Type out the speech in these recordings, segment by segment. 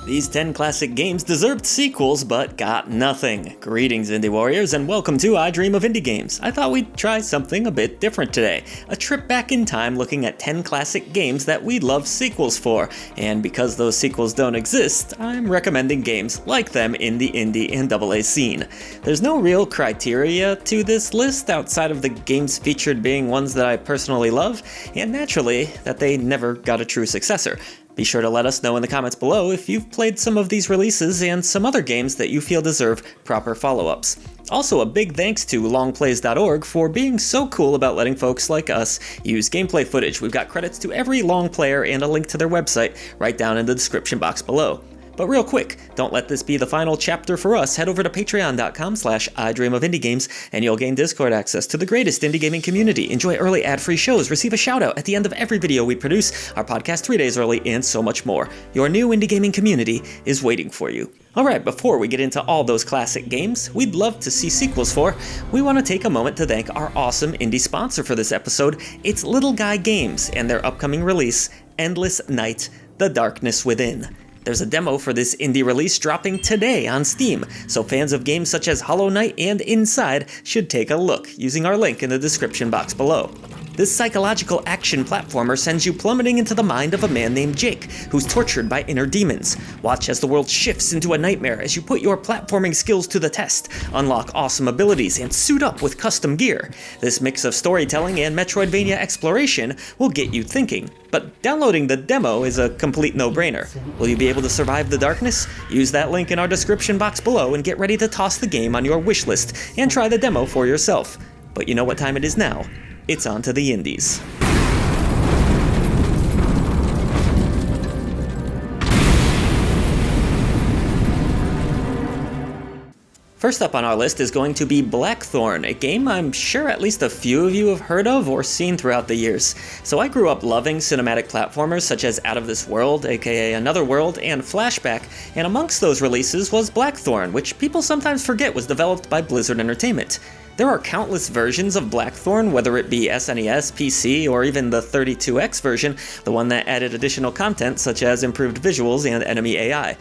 These 10 classic games deserved sequels, but got nothing. Greetings, Indie Warriors, and welcome to I Dream of Indie Games. I thought we'd try something a bit different today. A trip back in time looking at 10 classic games that we'd love sequels for. And because those sequels don't exist, I'm recommending games like them in the indie and AA scene. There's no real criteria to this list outside of the games featured being ones that I personally love, and naturally, that they never got a true successor. Be sure to let us know in the comments below if you've played some of these releases and some other games that you feel deserve proper follow-ups. Also, a big thanks to longplays.org for being so cool about letting folks like us use gameplay footage. We've got credits to every Long player and a link to their website right down in the description box below. But real quick, don't let this be the final chapter for us. Head over to patreon.com/idreamofindiegames and you'll gain Discord access to the greatest indie gaming community, enjoy early ad-free shows, receive a shout-out at the end of every video we produce, our podcast 3 days early, and so much more. Your new indie gaming community is waiting for you. Alright, before we get into all those classic games we'd love to see sequels for, we want to take a moment to thank our awesome indie sponsor for this episode. It's Little Guy Games and their upcoming release, Endless Night: The Darkness Within. There's a demo for this indie release dropping today on Steam, so fans of games such as Hollow Knight and Inside should take a look using our link in the description box below. This psychological action platformer sends you plummeting into the mind of a man named Jake, who's tortured by inner demons. Watch as the world shifts into a nightmare as you put your platforming skills to the test, unlock awesome abilities, and suit up with custom gear. This mix of storytelling and Metroidvania exploration will get you thinking, but downloading the demo is a complete no-brainer. Will you be able to survive the darkness? Use that link in our description box below and get ready to toss the game on your wishlist and try the demo for yourself. But you know what time it is now? It's on to the indies. First up on our list is going to be Blackthorn, a game I'm sure at least a few of you have heard of or seen throughout the years. So I grew up loving cinematic platformers such as Out of This World, aka Another World, and Flashback, and amongst those releases was Blackthorn, which people sometimes forget was developed by Blizzard Entertainment. There are countless versions of Blackthorn, whether it be SNES, PC, or even the 32X version, the one that added additional content such as improved visuals and enemy AI.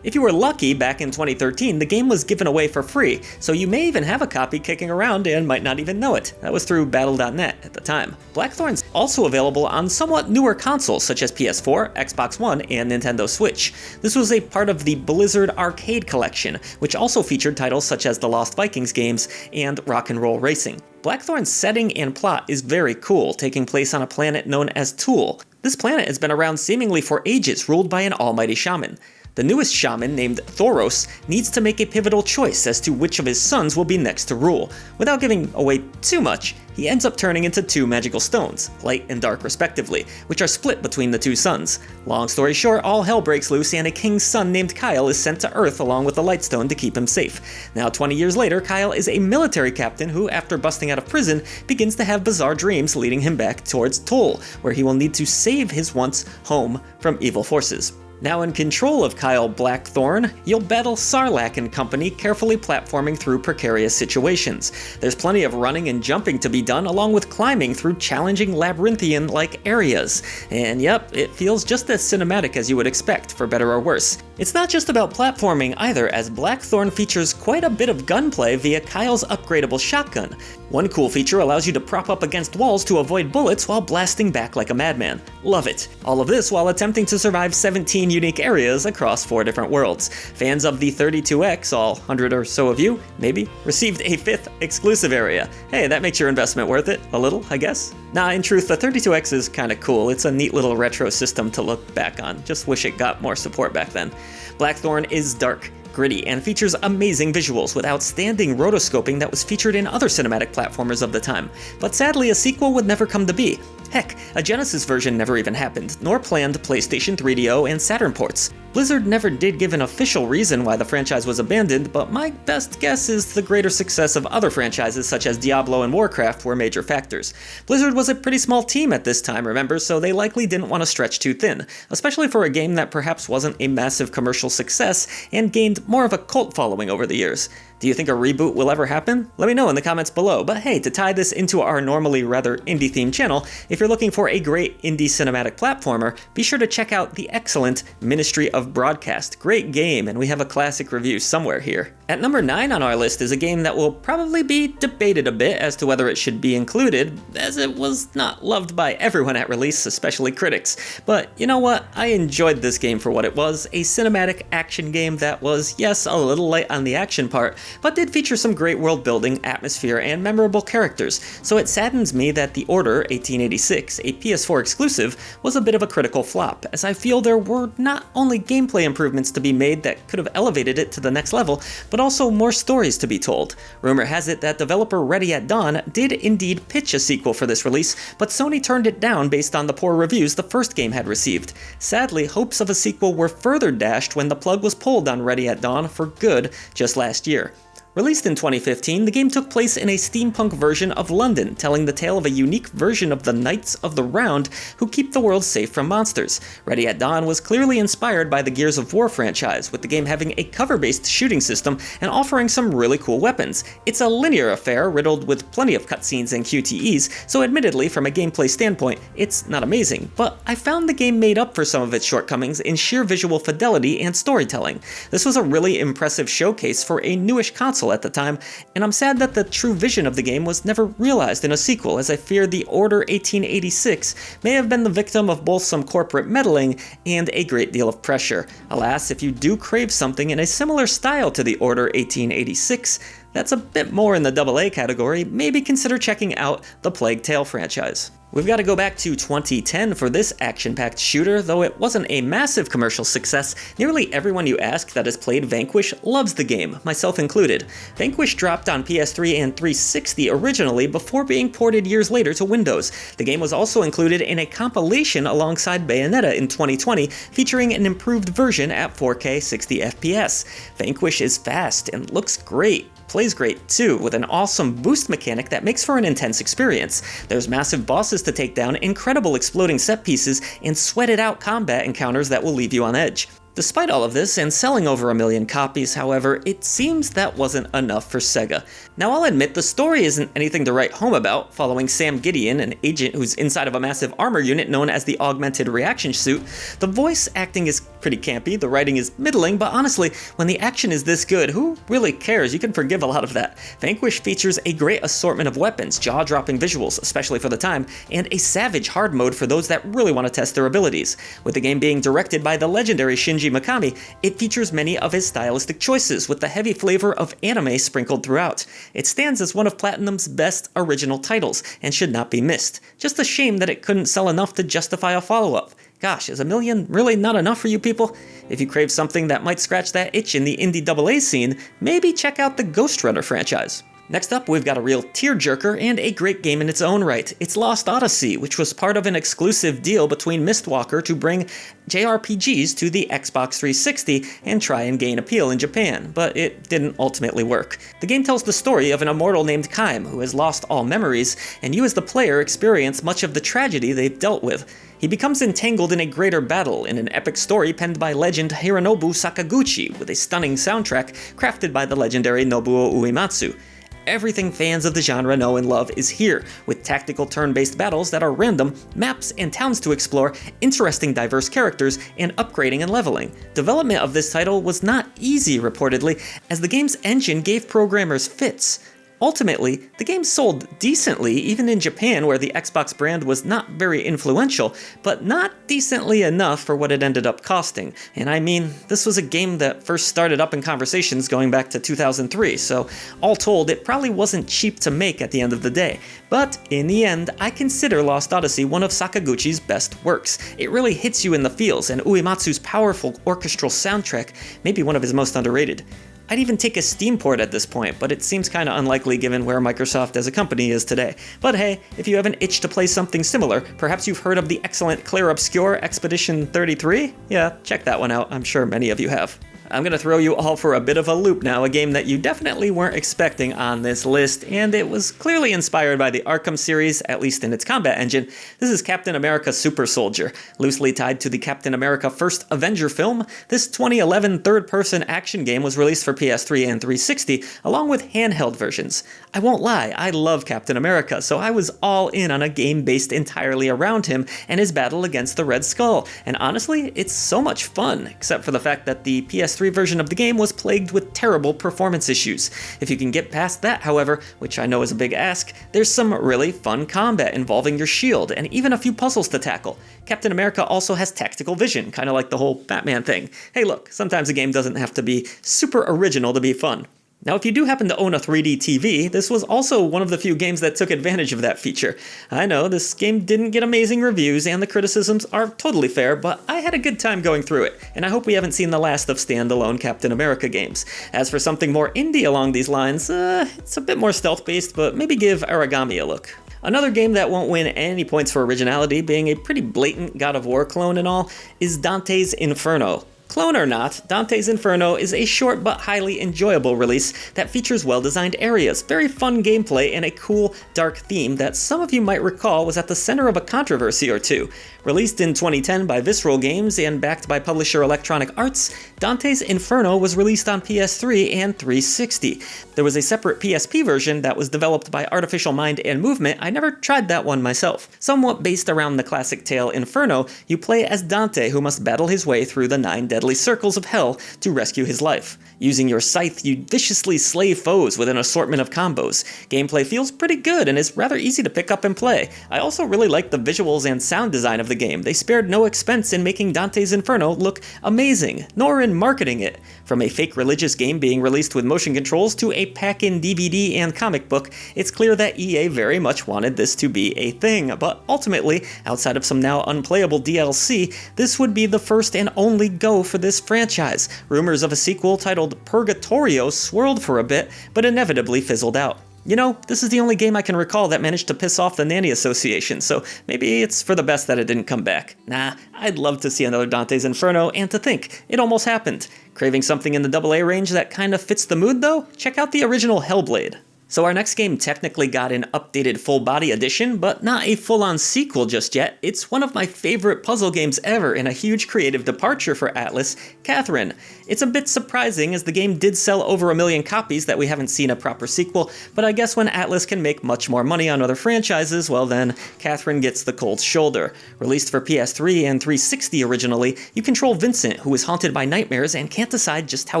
If you were lucky, back in 2013, the game was given away for free, so you may even have a copy kicking around and might not even know it. That was through Battle.net at the time. Blackthorn's also available on somewhat newer consoles such as PS4, Xbox One, and Nintendo Switch. This was a part of the Blizzard Arcade Collection, which also featured titles such as the Lost Vikings games and Rock and Roll Racing. Blackthorn's setting and plot is very cool, taking place on a planet known as Tool. This planet has been around seemingly for ages, ruled by an almighty shaman. The newest shaman, named Thoros, needs to make a pivotal choice as to which of his sons will be next to rule. Without giving away too much, he ends up turning into two magical stones, light and dark respectively, which are split between the two sons. Long story short, all hell breaks loose and a king's son named Kyle is sent to Earth along with the Lightstone to keep him safe. Now 20 years later, Kyle is a military captain who, after busting out of prison, begins to have bizarre dreams leading him back towards Toll, where he will need to save his once home from evil forces. Now in control of Kyle Blackthorn, you'll battle Sarlacc and company, carefully platforming through precarious situations. There's plenty of running and jumping to be done, along with climbing through challenging labyrinthian-like areas. And yep, it feels just as cinematic as you would expect, for better or worse. It's not just about platforming either, as Blackthorn features quite a bit of gunplay via Kyle's upgradable shotgun. One cool feature allows you to prop up against walls to avoid bullets while blasting back like a madman. Love it. All of this while attempting to survive 17 unique areas across 4 different worlds. Fans of the 32X, all 100 or so of you, maybe, received a 5th exclusive area. Hey, that makes your investment worth it, a little, I guess? Nah, in truth, the 32X is kinda cool. It's a neat little retro system to look back on. Just wish it got more support back then. Blackthorn is dark, gritty, and features amazing visuals with outstanding rotoscoping that was featured in other cinematic platformers of the time. But sadly, a sequel would never come to be. Heck, a Genesis version never even happened, nor planned PlayStation 3DO and Saturn ports. Blizzard never did give an official reason why the franchise was abandoned, but my best guess is the greater success of other franchises such as Diablo and Warcraft were major factors. Blizzard was a pretty small team at this time, remember, so they likely didn't want to stretch too thin, especially for a game that perhaps wasn't a massive commercial success and gained more of a cult following over the years. Do you think a reboot will ever happen? Let me know in the comments below, but hey, to tie this into our normally rather indie-themed channel, if you're looking for a great indie cinematic platformer, be sure to check out the excellent Ministry of of Broadcast. Great game, and we have a classic review somewhere here. At number 9 on our list is a game that will probably be debated a bit as to whether it should be included, as it was not loved by everyone at release, especially critics. But you know what? I enjoyed this game for what it was, a cinematic action game that was, yes, a little light on the action part, but did feature some great world building, atmosphere, and memorable characters, so it saddens me that The Order 1886, a PS4 exclusive, was a bit of a critical flop, as I feel there were not only gameplay improvements to be made that could have elevated it to the next level, but also more stories to be told. Rumor has it that developer Ready at Dawn did indeed pitch a sequel for this release, but Sony turned it down based on the poor reviews the first game had received. Sadly, hopes of a sequel were further dashed when the plug was pulled on Ready at Dawn for good just last year. Released in 2015, the game took place in a steampunk version of London, telling the tale of a unique version of the Knights of the Round who keep the world safe from monsters. Ready at Dawn was clearly inspired by the Gears of War franchise, with the game having a cover-based shooting system and offering some really cool weapons. It's a linear affair riddled with plenty of cutscenes and QTEs, so admittedly from a gameplay standpoint, it's not amazing, but I found the game made up for some of its shortcomings in sheer visual fidelity and storytelling. This was a really impressive showcase for a newish console at the time, and I'm sad that the true vision of the game was never realized in a sequel, as I fear The Order 1886 may have been the victim of both some corporate meddling and a great deal of pressure. Alas, if you do crave something in a similar style to The Order 1886, that's a bit more in the AA category, maybe consider checking out the Plague Tale franchise. We've got to go back to 2010 for this action-packed shooter. Though it wasn't a massive commercial success, nearly everyone you ask that has played Vanquish loves the game, myself included. Vanquish dropped on PS3 and 360 originally before being ported years later to Windows. The game was also included in a compilation alongside Bayonetta in 2020, featuring an improved version at 4K 60 FPS. Vanquish is fast and looks great. Plays great too, with an awesome boost mechanic that makes for an intense experience. There's massive bosses to take down, incredible exploding set pieces, and sweated out combat encounters that will leave you on edge. Despite all of this, and selling over 1 million copies, however, it seems that wasn't enough for Sega. Now I'll admit the story isn't anything to write home about, following Sam Gideon, an agent who's inside of a massive armor unit known as the Augmented Reaction Suit. The voice acting is pretty campy, the writing is middling, but honestly, when the action is this good, who really cares? You can forgive a lot of that. Vanquish features a great assortment of weapons, jaw-dropping visuals, especially for the time, and a savage hard mode for those that really want to test their abilities. With the game being directed by the legendary Shinji Mikami, it features many of his stylistic choices, with the heavy flavor of anime sprinkled throughout. It stands as one of Platinum's best original titles, and should not be missed. Just a shame that it couldn't sell enough to justify a follow-up. Gosh, is 1 million really not enough for you people? If you crave something that might scratch that itch in the indie AA scene, maybe check out the Ghost Runner franchise. Next up, we've got a real tearjerker and a great game in its own right. It's Lost Odyssey, which was part of an exclusive deal between Mistwalker to bring JRPGs to the Xbox 360 and try and gain appeal in Japan, but it didn't ultimately work. The game tells the story of an immortal named Kaim who has lost all memories, and you as the player experience much of the tragedy they've dealt with. He becomes entangled in a greater battle in an epic story penned by legend Hironobu Sakaguchi, with a stunning soundtrack crafted by the legendary Nobuo Uematsu. Everything fans of the genre know and love is here, with tactical turn-based battles that are random, maps and towns to explore, interesting diverse characters, and upgrading and leveling. Development of this title was not easy, reportedly, as the game's engine gave programmers fits. Ultimately, the game sold decently, even in Japan where the Xbox brand was not very influential, but not decently enough for what it ended up costing. And I mean, this was a game that first started up in conversations going back to 2003, so all told, it probably wasn't cheap to make at the end of the day. But in the end, I consider Lost Odyssey one of Sakaguchi's best works. It really hits you in the feels, and Uematsu's powerful orchestral soundtrack may be one of his most underrated. I'd even take a Steam port at this point, but it seems kinda unlikely given where Microsoft as a company is today. But hey, if you have an itch to play something similar, perhaps you've heard of the excellent Clair Obscur Expedition 33? Yeah, check that one out, I'm sure many of you have. I'm gonna throw you all for a bit of a loop now, a game that you definitely weren't expecting on this list, and it was clearly inspired by the Arkham series, at least in its combat engine. This is Captain America Super Soldier. Loosely tied to the Captain America First Avenger film, this 2011 third-person action game was released for PS3 and 360, along with handheld versions. I won't lie, I love Captain America, so I was all in on a game based entirely around him and his battle against the Red Skull, and honestly, it's so much fun, except for the fact that the PS3 version of the game was plagued with terrible performance issues. If you can get past that, however, which I know is a big ask, there's some really fun combat involving your shield, and even a few puzzles to tackle. Captain America also has tactical vision, kind of like the whole Batman thing. Hey look, sometimes a game doesn't have to be super original to be fun. Now, if you do happen to own a 3D TV, this was also one of the few games that took advantage of that feature. I know, this game didn't get amazing reviews, and the criticisms are totally fair, but I had a good time going through it, and I hope we haven't seen the last of standalone Captain America games. As for something more indie along these lines, it's a bit more stealth-based, but maybe give Origami a look. Another game that won't win any points for originality, being a pretty blatant God of War clone and all, is Dante's Inferno. Clone or not, Dante's Inferno is a short but highly enjoyable release that features well-designed areas, very fun gameplay, and a cool, dark theme that some of you might recall was at the center of a controversy or two. Released in 2010 by Visceral Games and backed by publisher Electronic Arts, Dante's Inferno was released on PS3 and 360. There was a separate PSP version that was developed by Artificial Mind and Movement. I never tried that one myself. Somewhat based around the classic tale Inferno, you play as Dante, who must battle his way through the 9 deadly circles of hell to rescue his life. Using your scythe, you viciously slay foes with an assortment of combos. Gameplay feels pretty good and is rather easy to pick up and play. I also really like the visuals and sound design of the game. They spared no expense in making Dante's Inferno look amazing, nor in marketing it. From a fake religious game being released with motion controls to a pack-in DVD and comic book, it's clear that EA very much wanted this to be a thing, but ultimately, outside of some now unplayable DLC, this would be the first and only go for this franchise. Rumors of a sequel titled Purgatorio swirled for a bit, but inevitably fizzled out. You know, this is the only game I can recall that managed to piss off the Nanny Association, so maybe it's for the best that it didn't come back. Nah, I'd love to see another Dante's Inferno, and to think, it almost happened. Craving something in the AA range that kind of fits the mood though? Check out the original Hellblade. So our next game technically got an updated full-body edition, but not a full-on sequel just yet. It's one of my favorite puzzle games ever and a huge creative departure for Atlus, Catherine. It's a bit surprising as the game did sell over 1 million copies that we haven't seen a proper sequel, but I guess when Atlus can make much more money on other franchises, well then, Catherine gets the cold shoulder. Released for PS3 and 360 originally, you control Vincent, who is haunted by nightmares and can't decide just how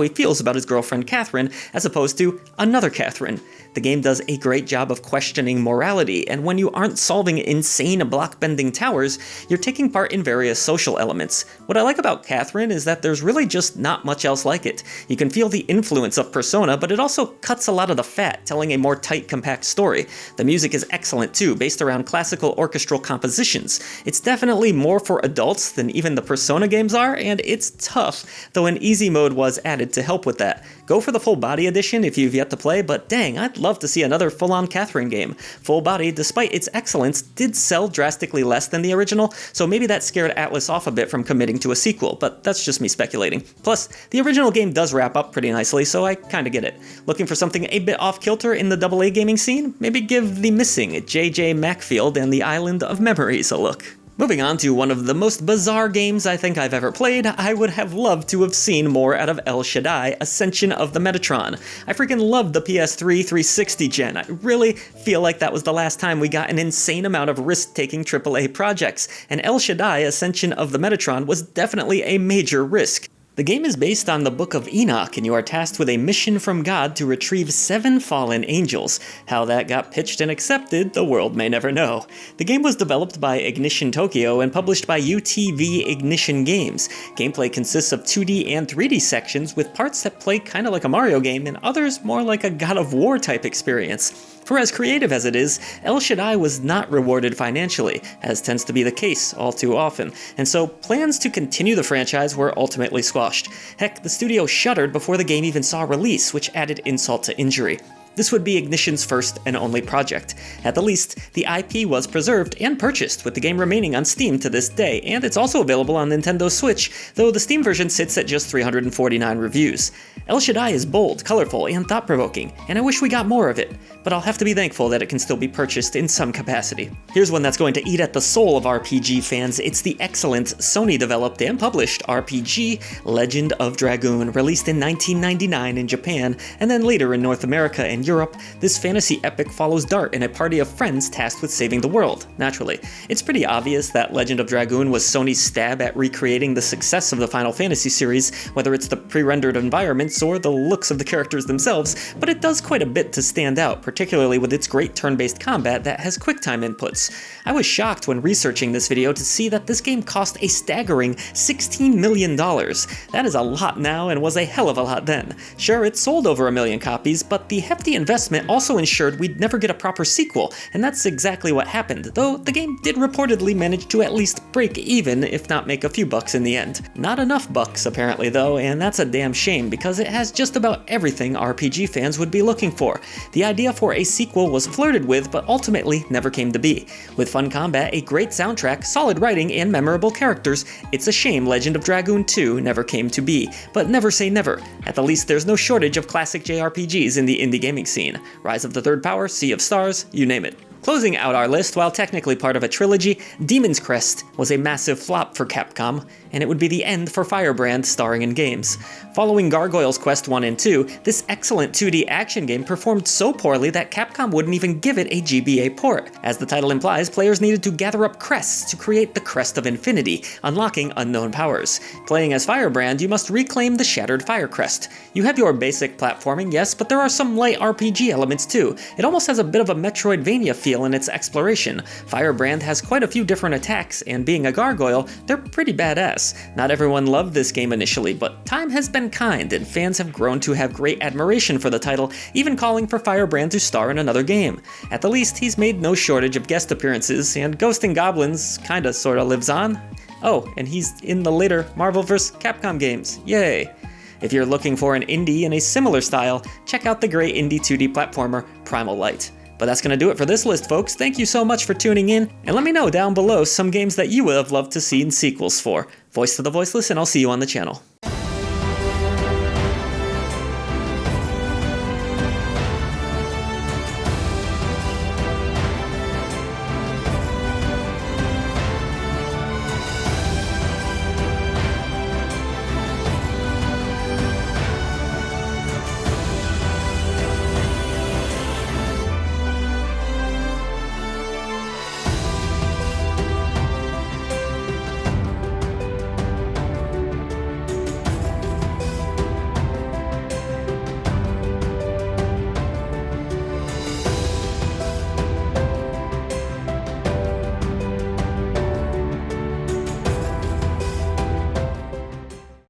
he feels about his girlfriend Catherine, as opposed to another Catherine. The game does a great job of questioning morality, and when you aren't solving insane block-bending towers, you're taking part in various social elements. What I like about Catherine is that there's really just not much else like it. You can feel the influence of Persona, but it also cuts a lot of the fat, telling a more tight, compact story. The music is excellent too, based around classical orchestral compositions. It's definitely more for adults than even the Persona games are, and it's tough, though an easy mode was added to help with that. Go for the full body edition if you've yet to play, but dang, I'd love to see another full-on Catherine game. Full body, despite its excellence, did sell drastically less than the original, so maybe that scared Atlus off a bit from committing to a sequel, but that's just me speculating. Plus, the original game does wrap up pretty nicely, so I kinda get it. Looking for something a bit off-kilter in the AA gaming scene? Maybe give the missing J.J. Macfield and the Island of Memories a look. Moving on to one of the most bizarre games I think I've ever played, I would have loved to have seen more out of El Shaddai, Ascension of the Metatron. I freaking loved the PS3 360 gen. I really feel like that was the last time we got an insane amount of risk-taking AAA projects, and El Shaddai, Ascension of the Metatron was definitely a major risk. The game is based on the Book of Enoch, and you are tasked with a mission from God to retrieve 7 fallen angels. How that got pitched and accepted, the world may never know. The game was developed by Ignition Tokyo and published by UTV Ignition Games. Gameplay consists of 2D and 3D sections, with parts that play kinda like a Mario game and others more like a God of War type experience. For as creative as it is, El Shaddai was not rewarded financially, as tends to be the case all too often, and so plans to continue the franchise were ultimately squashed. Heck, the studio shuttered before the game even saw release, which added insult to injury. This would be Ignition's first and only project. At the least, the IP was preserved and purchased, with the game remaining on Steam to this day, and it's also available on Nintendo Switch, though the Steam version sits at just 349 reviews. El Shaddai is bold, colorful, and thought-provoking, and I wish we got more of it, but I'll have to be thankful that it can still be purchased in some capacity. Here's one that's going to eat at the soul of RPG fans. It's the excellent Sony-developed and published RPG Legend of Dragoon, released in 1999 in Japan, and then later in North America and Europe. This fantasy epic follows Dart and a party of friends tasked with saving the world, naturally. It's pretty obvious that Legend of Dragoon was Sony's stab at recreating the success of the Final Fantasy series, whether it's the pre-rendered environments or the looks of the characters themselves, but it does quite a bit to stand out, particularly with its great turn-based combat that has QuickTime inputs. I was shocked when researching this video to see that this game cost a staggering $16 million. That is a lot now and was a hell of a lot then. Sure, it sold over 1 million copies, but the hefty investment also ensured we'd never get a proper sequel, and that's exactly what happened, though the game did reportedly manage to at least break even, if not make a few bucks in the end. Not enough bucks, apparently, though, and that's a damn shame because it has just about everything RPG fans would be looking for. The idea for a sequel was flirted with, but ultimately never came to be. With fun combat, a great soundtrack, solid writing, and memorable characters, it's a shame Legend of Dragoon 2 never came to be. But never say never. At the least, there's no shortage of classic JRPGs in the indie gaming scene. Rise of the Third Power, Sea of Stars, you name it. Closing out our list, while technically part of a trilogy, Demon's Crest was a massive flop for Capcom, and it would be the end for Firebrand starring in games. Following Gargoyle's Quest 1 and 2, this excellent 2D action game performed so poorly that Capcom wouldn't even give it a GBA port. As the title implies, players needed to gather up crests to create the Crest of Infinity, unlocking unknown powers. Playing as Firebrand, you must reclaim the Shattered Fire Crest. You have your basic platforming, yes, but there are some light RPG elements too. It almost has a bit of a Metroidvania feel in its exploration. Firebrand has quite a few different attacks, and being a gargoyle, they're pretty badass. Not everyone loved this game initially, but time has been kind, and fans have grown to have great admiration for the title, even calling for Firebrand to star in another game. At the least, he's made no shortage of guest appearances, and Ghosts and Goblins kinda sorta lives on. Oh, and he's in the later Marvel vs. Capcom games. Yay! If you're looking for an indie in a similar style, check out the great indie 2D platformer Primal Light. But that's gonna do it for this list, folks. Thank you so much for tuning in, and let me know down below some games that you would have loved to see in sequels for. Voice to the voiceless, and I'll see you on the channel.